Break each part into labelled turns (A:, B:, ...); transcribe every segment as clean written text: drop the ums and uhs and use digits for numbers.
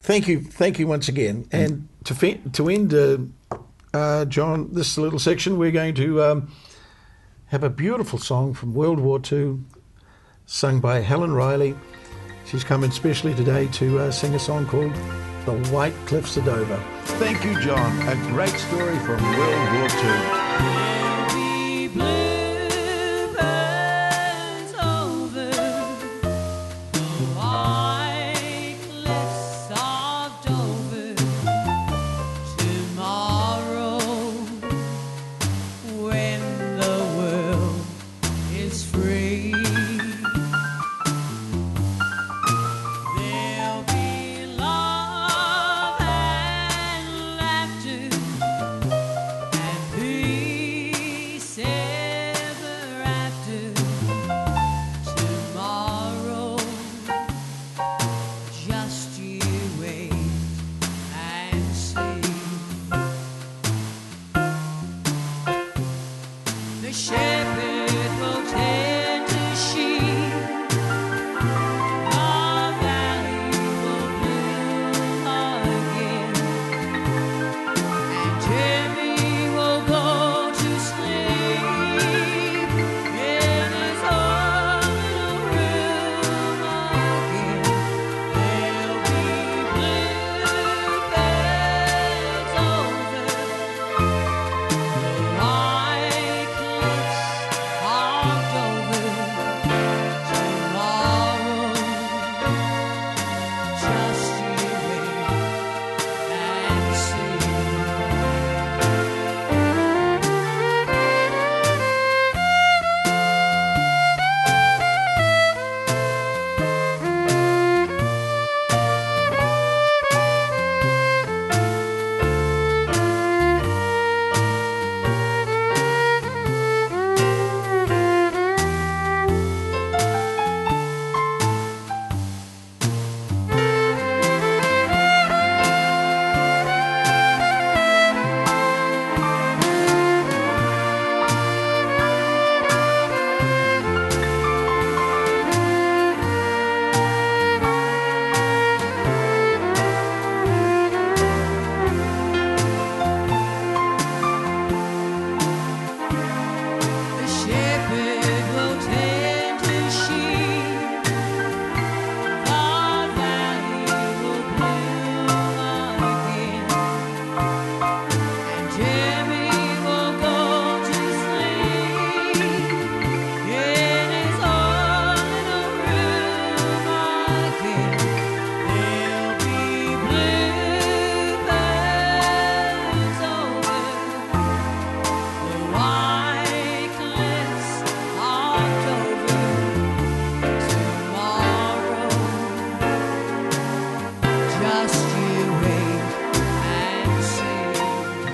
A: Thank you once again. And to end, John, this little section, we're going to have a beautiful song from World War II, sung by Helen Riley. She's come in specially today to sing a song called The White Cliffs of Dover. Thank you, John. A great story from World War II.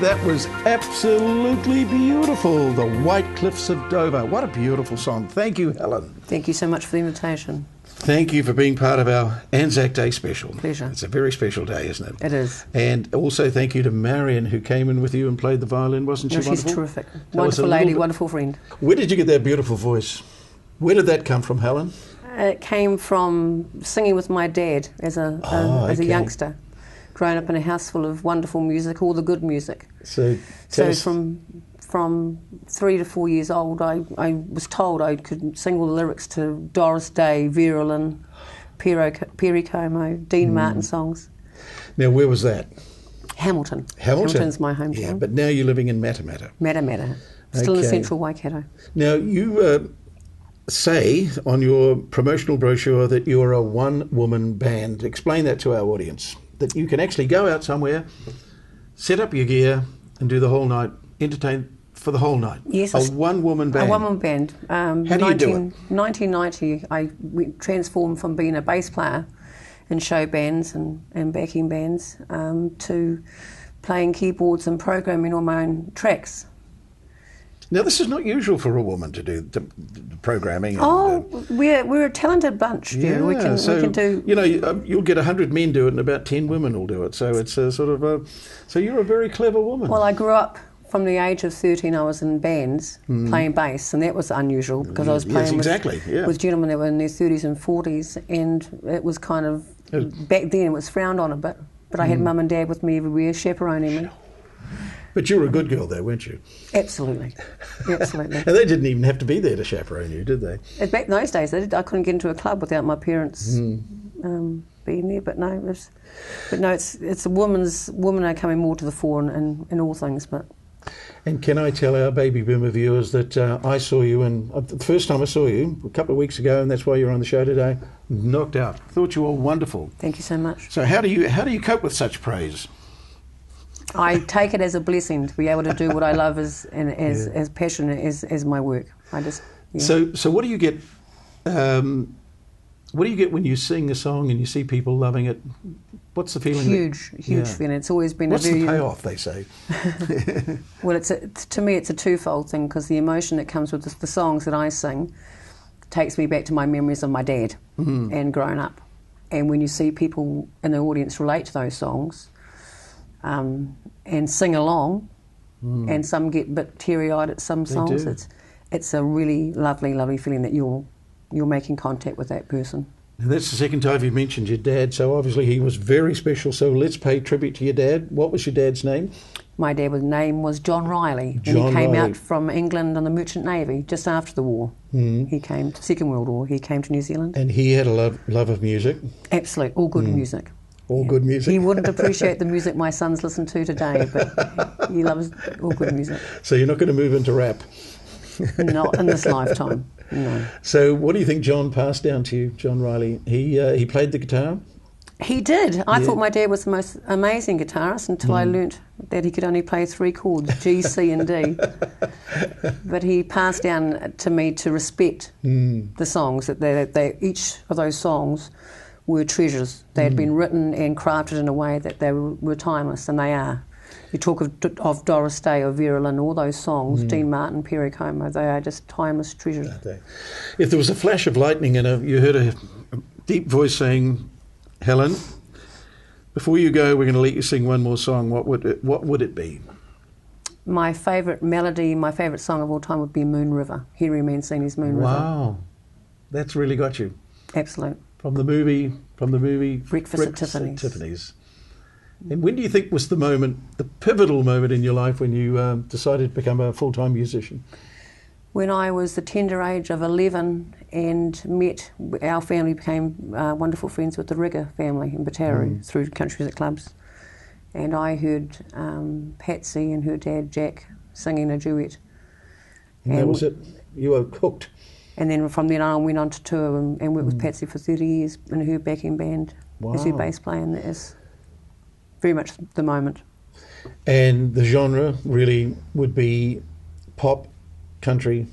A: That was absolutely beautiful. The White Cliffs of Dover. What a beautiful song. Thank you, Helen.
B: Thank you so much for the invitation.
A: Thank you for being part of our Anzac Day special.
B: Pleasure.
A: It's a very special day, isn't it?
B: It is.
A: And also thank you to Marion, who came in with you and played the violin. Wasn't she wonderful?
B: She's terrific. Wonderful lady, wonderful friend.
A: Where did you get that beautiful voice? Where did that come from, Helen?
B: It came from singing with my dad as a youngster. Grown up in a house full of wonderful music, all the good music.
A: So
B: from 3 to 4 years old, I was told I could sing all the lyrics to Doris Day, Vera Lynn, Perry Como, Dean Martin songs.
A: Now, where was that?
B: Hamilton.
A: Hamilton's
B: my hometown.
A: Yeah, but now you're living in Matamata.
B: Matamata, still in central Waikato.
A: Now, you say on your promotional brochure that you're a one-woman band. Explain that to our audience. That you can actually go out somewhere, set up your gear, and do the whole night, entertain for the whole night.
B: Yes.
A: A one-woman band.
B: A one-woman band.
A: How do you do it?
B: 1990, I transformed from being a bass player in show bands and backing bands to playing keyboards and programming all my own tracks.
A: Now, this is not usual for a woman to do the programming.
B: We're a talented bunch, dear.
A: Yeah,
B: we can do.
A: You know, you'll get 100 men do it, and about 10 women will do it. So it's a sort of so you're a very clever woman.
B: Well, I grew up from the age of 13, I was in bands playing bass, and that was unusual because I was playing with gentlemen that were in their 30s and 40s, and it was kind of, back then it was frowned on a bit, but I had mum and dad with me everywhere, chaperoning me.
A: But you were a good girl though, weren't you?
B: Absolutely, absolutely.
A: And they didn't even have to be there to chaperone you, did they?
B: Back in those days, I couldn't get into a club without my parents being there. But no, it's a women are coming more to the fore in all things. But
A: and can I tell our baby boomer viewers that I saw you, and the first time I saw you a couple of weeks ago, and that's why you're on the show today. Knocked out. Thought you were wonderful.
B: Thank you so much.
A: So how do you cope with such praise?
B: I take it as a blessing to be able to do what I love as passionate as my work. I just
A: So what do you get? What do you get when you sing a song and you see people loving it? What's the feeling?
B: Huge feeling. It's always been
A: What's the payoff, they say?
B: Well, to me it's a twofold thing, because the emotion that comes with the songs that I sing takes me back to my memories of my dad and growing up. And when you see people in the audience relate to those songs, and sing along, and some get a bit teary-eyed at some songs. It's a really lovely, lovely feeling that you're making contact with that person.
A: And that's the second time you've mentioned your dad, so obviously he was very special, so let's pay tribute to your dad. What was your dad's name?
B: My dad's name was John Riley, and he came out from England on the Merchant Navy just after the war. He came to the Second World War, he came to New Zealand.
A: And he had a love of music?
B: Absolutely, all good music.
A: All good music.
B: He wouldn't appreciate the music my sons listen to today, but he loves all good music.
A: So you're not going to move into rap?
B: Not in this lifetime, no.
A: So what do you think John passed down to you, John Riley? He played the guitar?
B: He did. I thought my dad was the most amazing guitarist until I learnt that he could only play 3 chords, G, C and D. But he passed down to me to respect the songs, that each of those songs were treasures. They had been written and crafted in a way that they were timeless, and they are. You talk of Doris Day or Vera Lynn, all those songs, Dean Martin, Perry Como, they are just timeless treasures.
A: If there was a flash of lightning and you heard a deep voice saying, Helen, before you go, we're going to let you sing one more song, what would it be? My favourite melody, my favourite song of all time would be Moon River, Henry Mancini's Moon River. Wow, that's really got you. Absolute. From the movie Breakfast at Tiffany's. And when do you think was the pivotal moment in your life when you decided to become a full-time musician? When I was the tender age of 11 and our family became wonderful friends with the Rigger family in Bataru through country music clubs. And I heard Patsy and her dad Jack singing a duet. And that was it? You were hooked? And then from then on, I went on to tour and worked with Patsy for 30 years in her backing band as her bass player, and that is very much the moment. And the genre really would be pop, country,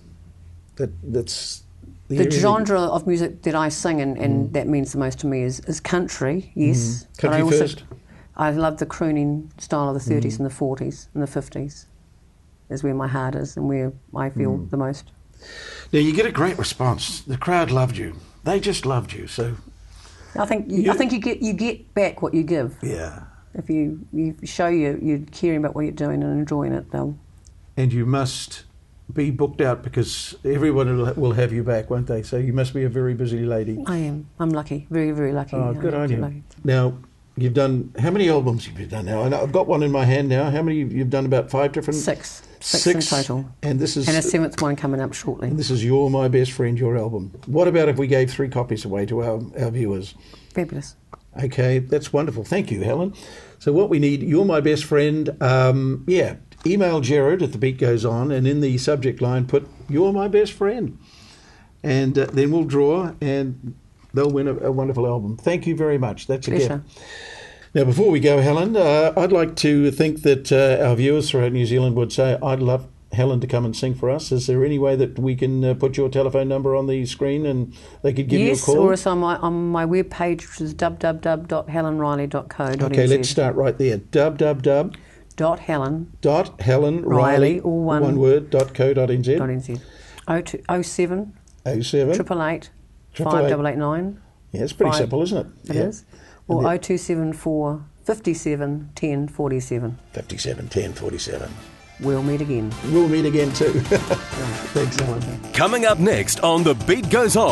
A: that's... The genre of music that I sing and that means the most to me is country, yes. Country first? I love the crooning style of the 30s and the 40s and the 50s is where my heart is and where I feel the most. Now, you get a great response. The crowd loved you. They just loved you. So, I think you get back what you give. Yeah. If you show you're caring about what you're doing and enjoying it, they'll. And you must be booked out because everyone will have you back, won't they? So you must be a very busy lady. I am. I'm lucky. Very, very lucky. Oh, good on you. Lucky. Now, you've done, how many albums have you done now? I've got one in my hand now. How many? You've done about 5 different? Six in total. And this is... And a 7th one coming up shortly. And this is You're My Best Friend, your album. What about if we gave 3 copies away to our viewers? Fabulous. Okay, that's wonderful. Thank you, Helen. So what we need, You're My Best Friend, email Jared if the beat goes on, and in the subject line put, You're My Best Friend. And then we'll draw, and they'll win a wonderful album. Thank you very much. That's a gift. Now, before we go, Helen, I'd like to think that our viewers throughout New Zealand would say, I'd love Helen to come and sing for us. Is there any way that we can put your telephone number on the screen and they could give you a call? Yes, or it's on my web page, which is www.helenriley.co.nz. Okay, let's start right there. www.helen.Riley, all one word, .co.nz. 07 888 5889. Yeah, it's pretty simple, isn't it? It is. Or 0274 57 10 47. 57 10 47.
B: We'll meet again.
A: We'll meet again too. Thanks, Helen.
C: Coming up next on The Beat Goes On.